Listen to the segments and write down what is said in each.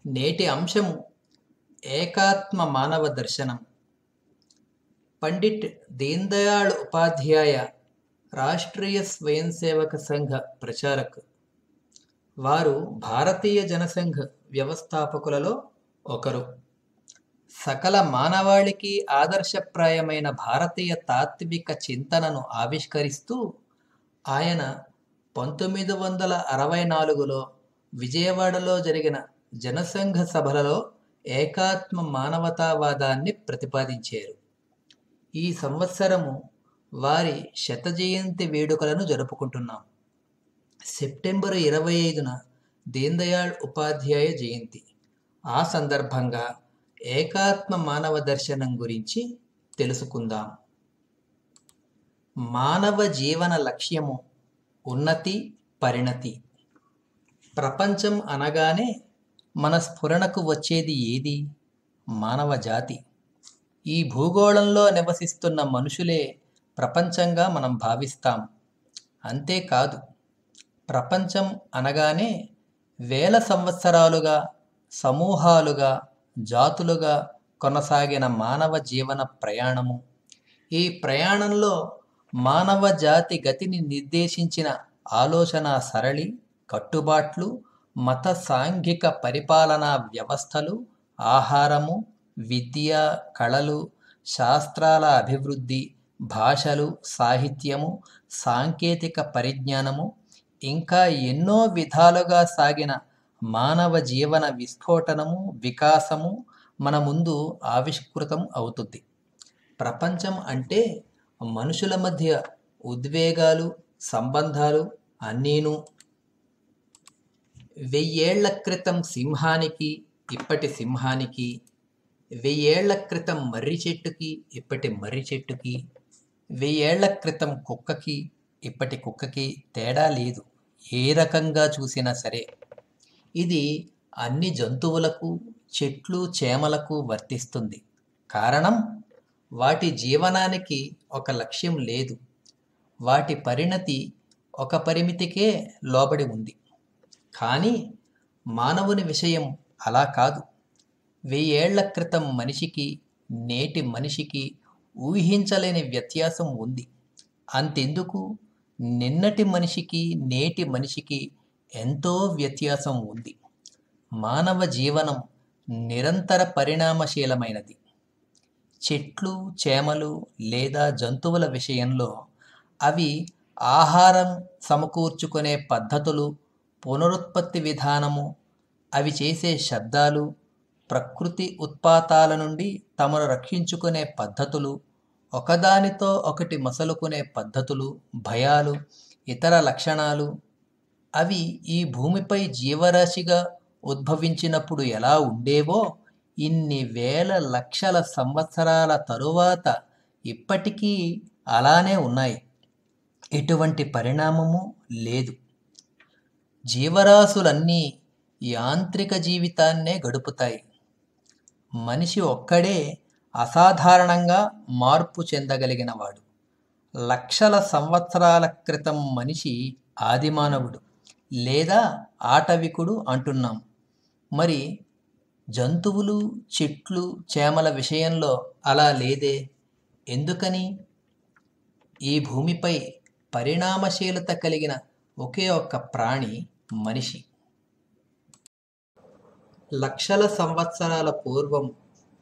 నేటి అంశము ఏకాత్మ మానవ దర్శనం. పండిట్ దీన్ దయాళ్ ఉపాధ్యాయ రాష్ట్రీయ స్వయం సేవక సంఘ ప్రచారక్. వారు భారతీయ జనసంఘ్ వ్యవస్థాపకులలో ఒకరు. సకల మానవాళికి ఆదర్శప్రాయమైన భారతీయ తాత్విక చింతనను ఆవిష్కరిస్తూ ఆయన 1964లో విజయవాడలో జరిగిన జనసంఘ సభలలో ఏకాత్మ మానవతావాదాన్ని ప్రతిపాదించారు. ఈ సంవత్సరము వారి శత జయంతి వేడుకలను జరుపుకుంటున్నాం. సెప్టెంబర్ 25న దీన్ దయాళ్ ఉపాధ్యాయ జయంతి. ఆ సందర్భంగా ఏకాత్మ మానవ దర్శనం గురించి తెలుసుకుందాం. మానవ జీవన లక్ష్యము ఉన్నతి, పరిణతి. ప్రపంచం అనగానే మన స్ఫురణకు వచ్చేది ఏది? మానవ జాతి. ఈ భూగోళంలో నివసిస్తున్న మనుషులే ప్రపంచంగా మనం భావిస్తాం. అంతేకాదు, ప్రపంచం అనగానే వేల సంవత్సరాలుగా సమూహాలుగా జాతులుగా కొనసాగిన మానవ జీవన ప్రయాణము. ఈ ప్రయాణంలో మానవ జాతి గతిని నిర్దేశించిన ఆలోచన సరళి, కట్టుబాట్లు, మత సాంఘిక పరిపాలనా వ్యవస్థలు, ఆహారము, విద్య, కళలు, శాస్త్రాల అభివృద్ధి, భాషలు, సాహిత్యము, సాంకేతిక పరిజ్ఞానము, ఇంకా ఎన్నో విధాలుగా సాగిన మానవ జీవన విస్ఫోటనము, వికాసము మన ముందు ఆవిష్కృతం అవుతుంది. ప్రపంచం అంటే మనుషుల మధ్య ఉద్వేగాలు, సంబంధాలు అన్నీను. 1000 ఏళ్ల క్రితం సింహానికి ఇప్పటి సింహానికి, 1000 ఏళ్ల క్రితం మర్రి చెట్టుకి ఇప్పటి మర్రి చెట్టుకి, 1000 ఏళ్ల క్రితం కుక్కకి ఇప్పటి కుక్కకి తేడా లేదు, ఏ రకంగా చూసినా సరే. ఇది అన్ని జంతువులకు, చెట్లు, చేమలకు వర్తిస్తుంది. కారణం, వాటి జీవనానికి ఒక లక్ష్యం లేదు. వాటి పరిణతి ఒక పరిమితికే లోబడి ఉంది. కానీ మానవుని విషయం అలా కాదు. 1000 ఏళ్ల క్రితం మనిషికి నేటి మనిషికి ఊహించలేని వ్యత్యాసం ఉంది. అంతెందుకు, నిన్నటి మనిషికి నేటి మనిషికి ఎంతో వ్యత్యాసం ఉంది. మానవ జీవనం నిరంతర పరిణామశీలమైనది. చెట్లు, చేమలు లేదా జంతువుల విషయంలో అవి ఆహారం సమకూర్చుకునే పద్ధతులు, పునరుత్పత్తి విధానము, అవి చేసే శబ్దాలు, ప్రకృతి ఉత్పాతాల నుండి తమను రక్షించుకునే పద్ధతులు, ఒకదానితో ఒకటి మసలుకునే పద్ధతులు, భయాలు, ఇతర లక్షణాలు, అవి ఈ భూమిపై జీవరాశిగా ఉద్భవించినప్పుడు ఎలా ఉండేవో ఇన్ని వేల లక్షల సంవత్సరాల తరువాత ఇప్పటికీ అలానే ఉన్నాయి. ఎటువంటి పరిణామము లేదు. జీవరాశులన్నీ యాంత్రిక జీవితాన్నే గడుపుతాయి. మనిషి ఒక్కడే అసాధారణంగా మార్పు చెందగలిగినవాడు. లక్షల సంవత్సరాల క్రితం మనిషి ఆదిమానవుడు లేదా ఆటవికుడు అంటున్నాం. మరి జంతువులు, చెట్లు, చేమల విషయంలో అలా లేదే? ఎందుకని? ఈ భూమిపై పరిణామశీలత కలిగిన ఒకే ఒక్క ప్రాణి మనిషి. లక్షల సంవత్సరాల పూర్వం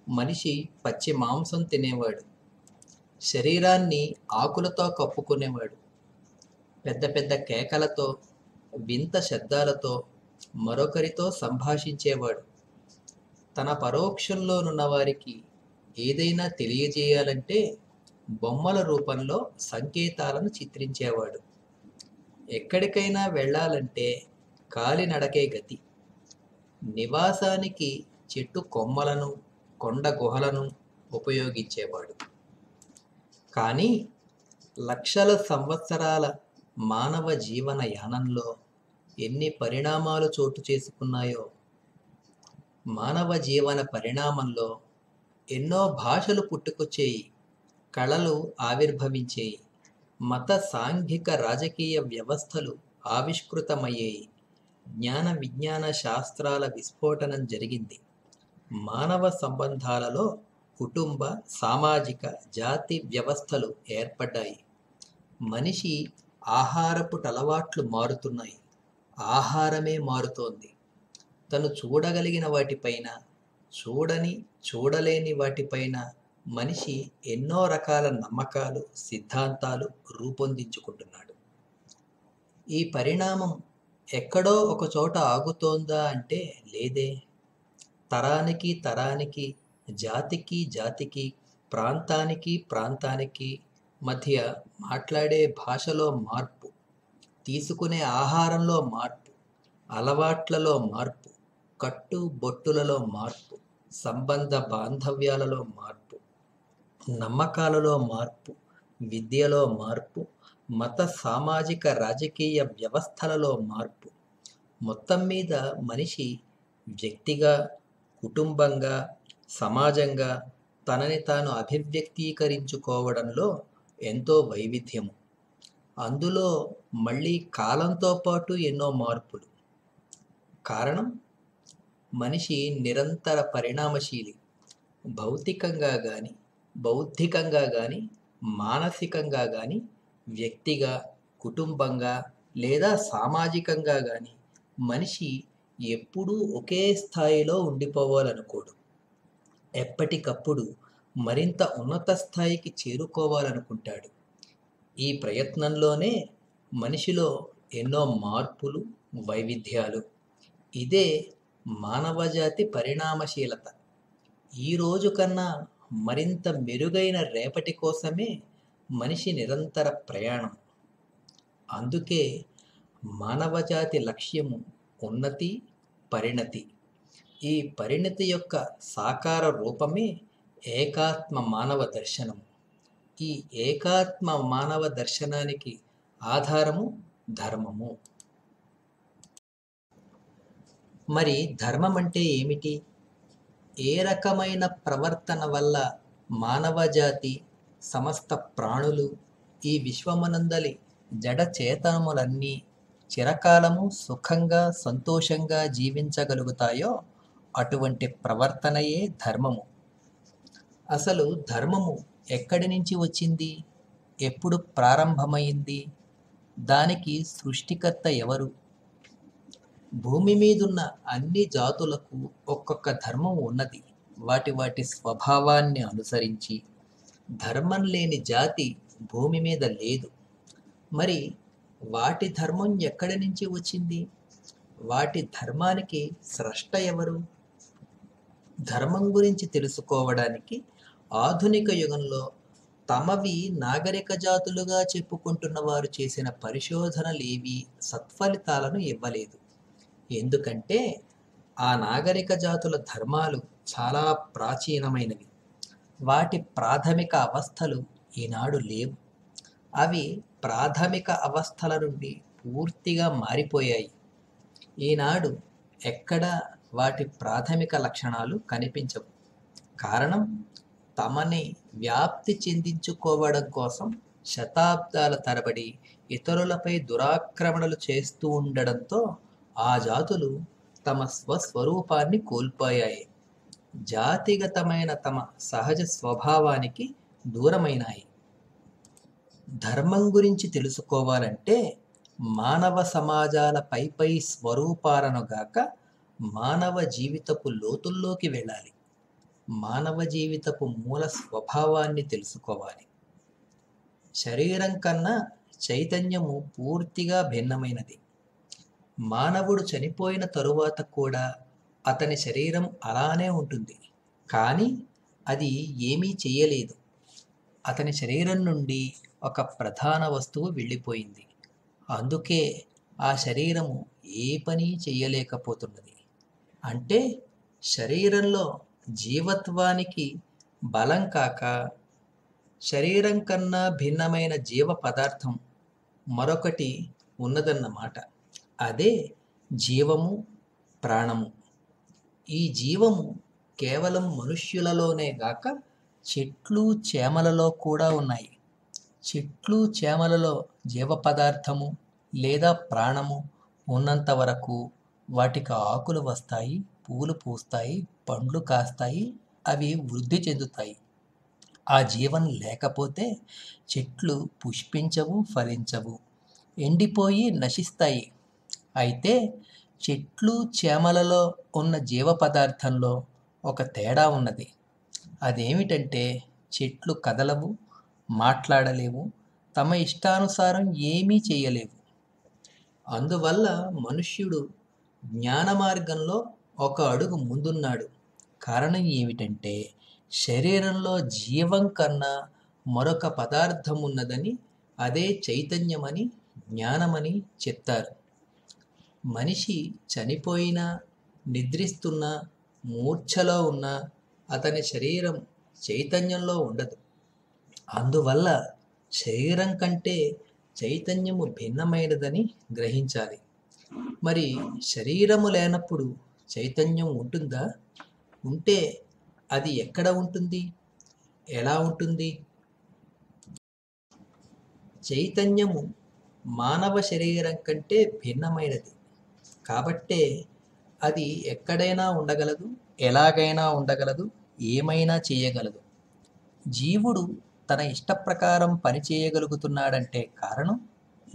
మనిషి పచ్చి మాంసం తినేవాడు. శరీరాన్ని ఆకులతో కప్పుకునేవాడు. పెద్ద పెద్ద కేకలతో, వింత శబ్దాలతో మరొకరితో సంభాషించేవాడు. తన పరోక్షంలోనున్న వారికి ఏదైనా తెలియజేయాలంటే బొమ్మల రూపంలో సంకేతాలను చిత్రించేవాడు. ఎక్కడికైనా వెళ్ళాలంటే కాలినడకే గతి. నివాసానికి చెట్టు కొమ్మలను, కొండ గుహలను ఉపయోగించేవాడు. కానీ లక్షల సంవత్సరాల మానవ జీవన యానంలో ఎన్ని పరిణామాలు చోటు చేసుకున్నాయో. మానవ జీవన పరిణామంలో ఎన్నో భాషలు పుట్టుకొచ్చేయి, కళలు ఆవిర్భవించేయి, మత సాంఘిక రాజకీయ వ్యవస్థలు ఆవిష్కృతమయ్యేయి, జ్ఞాన విజ్ఞాన శాస్త్రాల విస్ఫోటనం జరిగింది. మానవ సంబంధాలలో కుటుంబ, సామాజిక, జాతి వ్యవస్థలు ఏర్పడ్డాయి. మనిషి ఆహారపు అలవాట్లు మారుతున్నాయి. ఆహారమే మారుతోంది. తను చూడగలిగిన వాటిపైన, చూడలేని వాటిపైన మనిషి ఎన్నో రకాల నమ్మకాలు, సిద్ధాంతాలు రూపొందించుకుంటున్నాడు. ఈ పరిణామం ఎక్కడో ఒక చోట ఆగుతోందా అంటే లేదే. తరానికి తరానికి, జాతికి జాతికి, ప్రాంతానికి మధ్య మాట్లాడే భాషలో మార్పు, తీసుకునే ఆహారంలో మార్పు, అలవాట్లలో మార్పు, కట్టుబొట్టులలో మార్పు, సంబంధ బాంధవ్యాలలో మార్పు, నమ్మకాలలో మార్పు, విద్యలో మార్పు, మత సామాజిక రాజకీయ వ్యవస్థలలో మార్పు. మొత్తం మీద మనిషి వ్యక్తిగా, కుటుంబంగా, సమాజంగా తనని తాను అభివ్యక్తీకరించుకోవడంలో ఎంతో వైవిధ్యము. అందులో మళ్ళీ కాలంతో పాటు ఎన్నో మార్పులు. కారణం, మనిషి నిరంతర పరిణామశీలి. భౌతికంగా కానీ, బౌద్ధికంగా కానీ, మానసికంగా కానీ, వ్యక్తిగా, కుటుంబంగా లేదా సామాజికంగా కానీ మనిషి ఎప్పుడూ ఒకే స్థాయిలో ఉండిపోవాలనుకోడు. ఎప్పటికప్పుడు మరింత ఉన్నత స్థాయికి చేరుకోవాలనుకుంటాడు. ఈ ప్రయత్నంలోనే మనిషిలో ఎన్నో మార్పులు, వైవిధ్యాలు. ఇదే మానవజాతి పరిణామశీలత. ఈ రోజు కన్నా మరింత మెరుగైన రేపటి కోసమే మనిషి నిరంతర ప్రయాణం. అందుకే మానవజాతి లక్ష్యము ఉన్నతి, పరిణతి. ఈ పరిణతి యొక్క సాకార రూపమే ఏకాత్మ మానవ దర్శనం. ఈ ఏకాత్మ మానవ దర్శనానికి ఆధారము ధర్మము. మరి ధర్మం అంటే ఏమిటి? ఏ రకమైన ప్రవర్తన వల్ల మానవజాతి, సమస్త ప్రాణులు, ఈ విశ్వమునందలి జడ చేతనములన్నీ చిరకాలము సుఖంగా, సంతోషంగా జీవించగలుగుతాయో అటువంటి ప్రవర్తనయే ధర్మము. అసలు ధర్మము ఎక్కడి నుంచి వచ్చింది? ఎప్పుడు ప్రారంభమైంది? దానికి సృష్టికర్త ఎవరు? భూమి మీదున్న అన్ని జాతులకు ఒక్కొక్క ధర్మం ఉన్నది. వాటి వాటి స్వభావాన్ని అనుసరించి. ధర్మం లేని జాతి భూమి మీద లేదు. మరి వాటి ధర్మం ఎక్కడి నుంచి వచ్చింది? వాటి ధర్మానికి స్రష్ట ఎవరు? ధర్మం గురించి తెలుసుకోవడానికి ఆధునిక యుగంలో తమవి నాగరిక జాతులుగా చెప్పుకుంటున్న వారు చేసిన పరిశోధనలేవి సత్ఫలితాలను ఇవ్వలేదు. ఎందుకంటే ఆ నాగరిక జాతుల ధర్మాలు చాలా ప్రాచీనమైనవి. వాటి ప్రాథమిక అవస్థలు ఈనాడు లేవు. అవి ప్రాథమిక అవస్థల నుండి పూర్తిగా మారిపోయాయి. ఈనాడు ఎక్కడా వాటి ప్రాథమిక లక్షణాలు కనిపించవు. కారణం, తమని వ్యాప్తి చెందించుకోవడం కోసం శతాబ్దాల తరబడి ఇతరులపై దురాక్రమణలు చేస్తూ ఉండడంతో ఆ జాతులు తమ స్వస్వరూపాన్ని కోల్పోయాయి. జాతిగతమైన తమ సహజ స్వభావానికి దూరమైనాయి. ధర్మం గురించి తెలుసుకోవాలంటే మానవ సమాజాల పై స్వరూపాలను గాక మానవ జీవితపు లోతుల్లోకి వెళ్ళాలి. మానవ జీవితపు మూల స్వభావాన్ని తెలుసుకోవాలి. శరీరం కన్నా చైతన్యము పూర్తిగా భిన్నమైనది. మానవుడు చనిపోయిన తరువాత కూడా అతని శరీరం అలానే ఉంటుంది. కానీ అది ఏమీ చెయ్యలేదు. అతని శరీరం నుండి ఒక ప్రధాన వస్తువు వెళ్ళిపోయింది. అందుకే ఆ శరీరము ఏ పని చెయ్యలేకపోతున్నది. అంటే శరీరంలో జీవత్వానికి బలం కాక శరీరం కన్నా భిన్నమైన జీవ పదార్థం మరొకటి ఉన్నదన్నమాట. అదే జీవము, ప్రాణము. ఈ జీవము కేవలం మనుష్యులలోనే గాక చెట్లు, చేమలలో కూడా ఉన్నాయి. చెట్లు, చేమలలో జీవ పదార్థము లేదా ప్రాణము ఉన్నంత వరకు వాటికి ఆకులు వస్తాయి, పూలు పూస్తాయి, పండ్లు కాస్తాయి, అవి వృద్ధి చెందుతాయి. ఆ జీవం లేకపోతే చెట్లు పుష్పించవు, ఫలించవు, ఎండిపోయి నశిస్తాయి. అయితే చెట్లు చేమలలో ఉన్న జీవ పదార్థంలో ఒక తేడా ఉన్నది. అదేమిటంటే చెట్లు కదలవు, మాట్లాడలేవు, తమ ఇష్టానుసారం ఏమీ చేయలేవు. అందువల్ల మనుష్యుడు జ్ఞాన మార్గంలో ఒక అడుగు ముందున్నాడు. కారణం ఏమిటంటే శరీరంలో జీవం కన్నా మరొక పదార్థం ఉన్నదని, అదే చైతన్యమని, జ్ఞానమని చెప్తారు. మనిషి చనిపోయినా, నిద్రిస్తున్నా, మూర్ఛలో ఉన్నా అతని శరీరం చైతన్యంలో ఉండదు. అందువల్ల శరీరం కంటే చైతన్యము భిన్నమైనదని గ్రహించాలి. మరి శరీరము లేనప్పుడు చైతన్యం ఉంటుందా? ఉంటే అది ఎక్కడ ఉంటుంది? ఎలా ఉంటుంది? చైతన్యము మానవ శరీరం కంటే భిన్నమైనది. కాబట్టే అది ఎక్కడైనా ఉండగలదు, ఎలాగైనా ఉండగలదు, ఏమైనా చేయగలదు. జీవుడు తన ఇష్టప్రకారం పనిచేయగలుగుతున్నాడంటే కారణం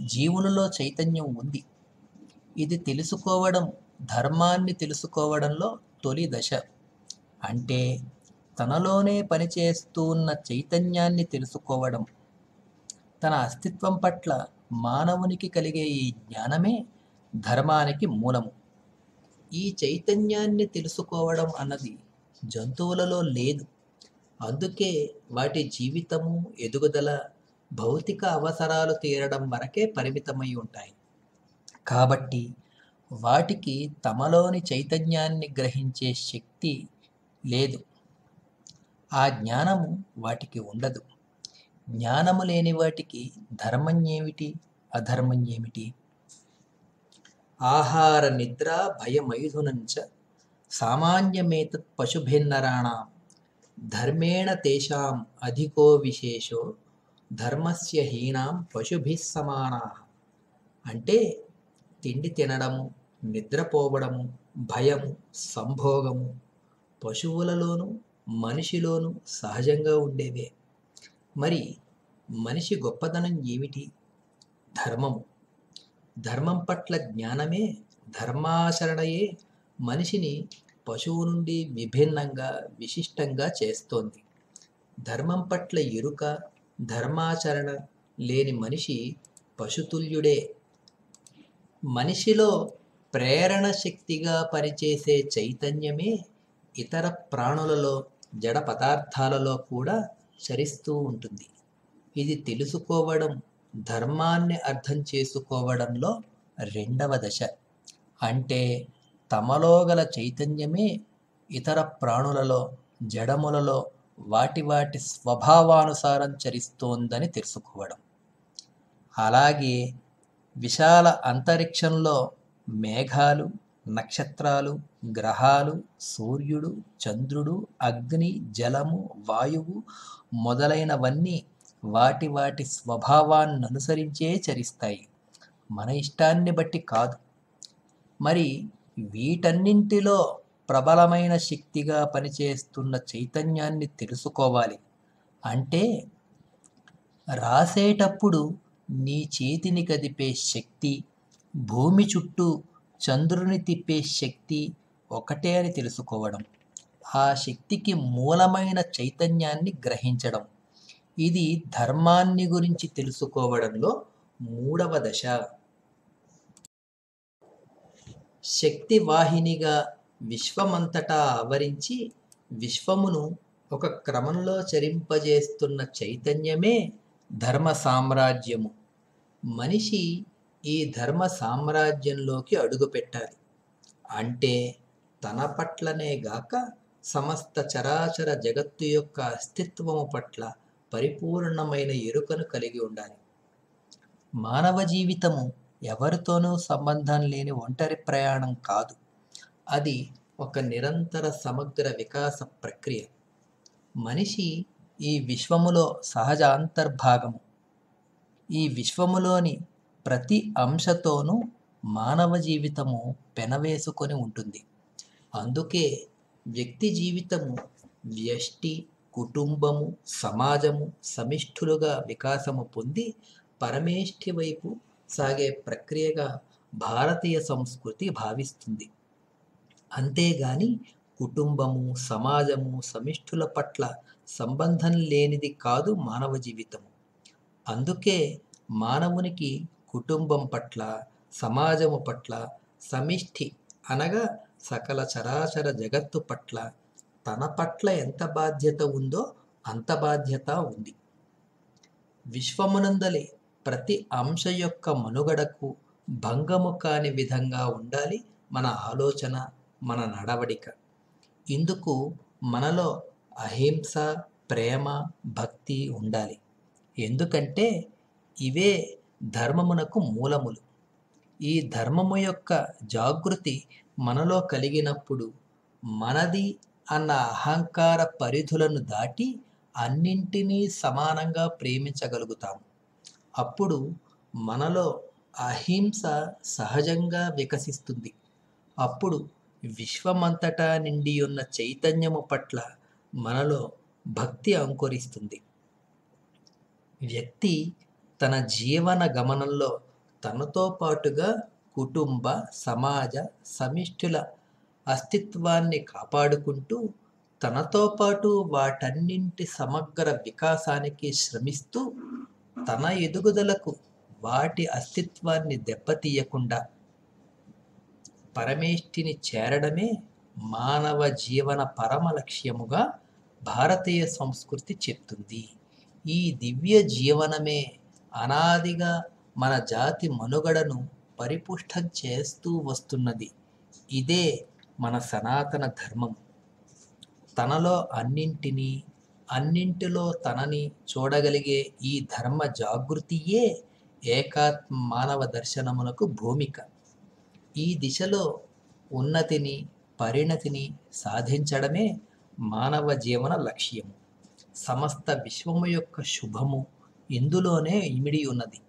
జీవునిలో చైతన్యం ఉంది. ఇది తెలుసుకోవడం ధర్మాన్ని తెలుసుకోవడంలో తొలి దశ. అంటే తనలోనే పనిచేస్తూ ఉన్న చైతన్యాన్ని తెలుసుకోవడం. తన అస్తిత్వం పట్ల మానవునికి కలిగే ఈ జ్ఞానమే ధర్మానికి మూలము. ఈ చైతన్యాన్ని తెలుసుకోవడం అన్నది జంతువులలో లేదు. అందుకే వాటి జీవితము, ఎదుగుదల భౌతిక అవసరాలు తీరడం వరకే పరిమితమై ఉంటాయి. కాబట్టి వాటికి తమలోని చైతన్యాన్ని గ్రహించే శక్తి లేదు. ఆ జ్ఞానము వాటికి ఉండదు. జ్ఞానము లేని వాటికి ధర్మం ఏమిటి, అధర్మం ఏమిటి? ఆహార నిద్ర భయమైథునంచ సామాన్యమేతత్ పశుభిన్నరాణాం ధర్మేణ తేషాం అధికో విశేషో ధర్మస్య హీనాం పశుభిః సమానాః. అంటే తిండి తినడము, నిద్రపోవడము, భయము, సంభోగము పశువులలోనూ మనిషిలోనూ సహజంగా ఉండేవే. మరి మనిషి గొప్పదనం ఏమిటి? ధర్మము. ధర్మం పట్ల జ్ఞానమే, ధర్మాచరణయే మనిషిని పశువు నుండి విభిన్నంగా, విశిష్టంగా చేస్తోంది. ధర్మం పట్ల ఎరుక, ధర్మాచరణ లేని మనిషి పశుతుల్యుడే. మనిషిలో ప్రేరణ శక్తిగా పనిచేసే చైతన్యమే ఇతర ప్రాణులలో, జడ పదార్థాలలో కూడా చరిస్తూ ఉంటుంది. ఇది తెలుసుకోవడం ధర్మాన్ని అర్థం చేసుకోవడంలో రెండవ దశ. అంటే తమలో గల చైతన్యమే ఇతర ప్రాణులలో, జడములలో వాటి వాటి స్వభావానుసారం చరిస్తోందని తెలుసుకోవడం. అలాగే విశాల అంతరిక్షంలో మేఘాలు, నక్షత్రాలు, గ్రహాలు, సూర్యుడు, చంద్రుడు, అగ్ని, జలము, వాయువు మొదలైనవన్నీ వాటి వాటి స్వభావాన్ని అనుసరించే చరిస్తాయి, మన ఇష్టాన్ని బట్టి కాదు. మరి వీటన్నింటిలో ప్రబలమైన శక్తిగా పనిచేస్తున్న చైతన్యాన్ని తెలుసుకోవాలి. అంటే రాసేటప్పుడు నీ చేతిని కదిపే శక్తి, భూమి చుట్టూ చంద్రుని తిప్పే శక్తి ఒకటే అని తెలుసుకోవడం, ఆ శక్తికి మూలమైన చైతన్యాన్ని గ్రహించడం. ఇది ధర్మాన్ని గురించి తెలుసుకోవడంలో మూడవ దశ. శక్తి వాహినిగా విశ్వమంతటా ఆవరించి విశ్వమును ఒక క్రమంలో చరింపజేస్తున్న చైతన్యమే ధర్మ సామ్రాజ్యము. మనిషి ఈ ధర్మ సామ్రాజ్యంలోకి అడుగుపెట్టాలి. అంటే తన పట్లనే గాక సమస్త చరాచర జగత్తు యొక్క అస్తిత్వము పట్ల పరిపూర్ణమైన ఎరుకను కలిగి ఉండాలి. మానవ జీవితము ఎవరితోనూ సంబంధం లేని ఒంటరి ప్రయాణం కాదు. అది ఒక నిరంతర సమగ్ర వికాస ప్రక్రియ. మనిషి ఈ విశ్వములో సహజ అంతర్భాగము. ఈ విశ్వములోని ప్రతి అంశతోనూ మానవ జీవితము పెనవేసుకొని ఉంటుంది. అందుకే వ్యక్తి జీవితము వ్యష్టి, కుటుంబము, సమాజము సమిష్ఠులుగా వికాసము పొంది పరమేష్ఠి వైపు సాగే ప్రక్రియగా భారతీయ సంస్కృతి భావిస్తుంది. అంతేగాని కుటుంబము, సమాజము, సమిష్ఠుల పట్ల సంబంధం లేనిది కాదు మానవ జీవితము. అందుకే మానవునికి కుటుంబం పట్ల, సమాజము పట్ల, సమిష్టి అనగా సకల చరాచర జగత్తు పట్ల తన పట్ల ఎంత బాధ్యత ఉందో అంత బాధ్యత ఉంది. విశ్వమునందలి ప్రతి అంశ యొక్క మనుగడకు భంగము కాని విధంగా ఉండాలి మన ఆలోచన, మన నడవడిక. ఇందుకు మనలో అహింస, ప్రేమ, భక్తి ఉండాలి. ఎందుకంటే ఇవే ధర్మమునకు మూలములు. ఈ ధర్మము యొక్క జాగృతి మనలో కలిగినప్పుడు మనది అన్న అహంకార పరిధులను దాటి అన్నింటినీ సమానంగా ప్రేమించగలుగుతాము. అప్పుడు మనలో అహింస సహజంగా వికసిస్తుంది. అప్పుడు విశ్వమంతటా నిండి ఉన్న చైతన్యము పట్ల మనలో భక్తి అంకురిస్తుంది. వ్యక్తి తన జీవన గమనంలో తనతో పాటుగా కుటుంబ, సమాజ, సమిష్ఠుల అస్తిత్వాన్ని కాపాడుకుంటూ తనతో పాటు వాటన్నింటి సమగ్ర వికాసానికి శ్రమిస్తూ తన ఎదుగుదలకు వాటి అస్తిత్వాన్ని దెబ్బతీయకుండా పరమేష్ఠిని చేరడమే మానవ జీవన పరమ లక్ష్యముగా భారతీయ సంస్కృతి చెప్తుంది. ఈ దివ్య జీవనమే అనాదిగా మన జాతి మనుగడను పరిపుష్టం చేస్తూ వస్తున్నది. ఇదే మన సనాతన ధర్మం. తనలో అన్నింటినీ, అన్నింటిలో తనని చూడగలిగే ఈ ధర్మ జాగృతియే ఏకాత్మ మానవ దర్శనమునకు భూమిక. ఈ దిశలో ఉన్నతిని, పరిణతిని సాధించడమే మానవ జీవన లక్ష్యము. సమస్త విశ్వము యొక్క శుభము ఇందులోనే ఇమిడి ఉన్నది.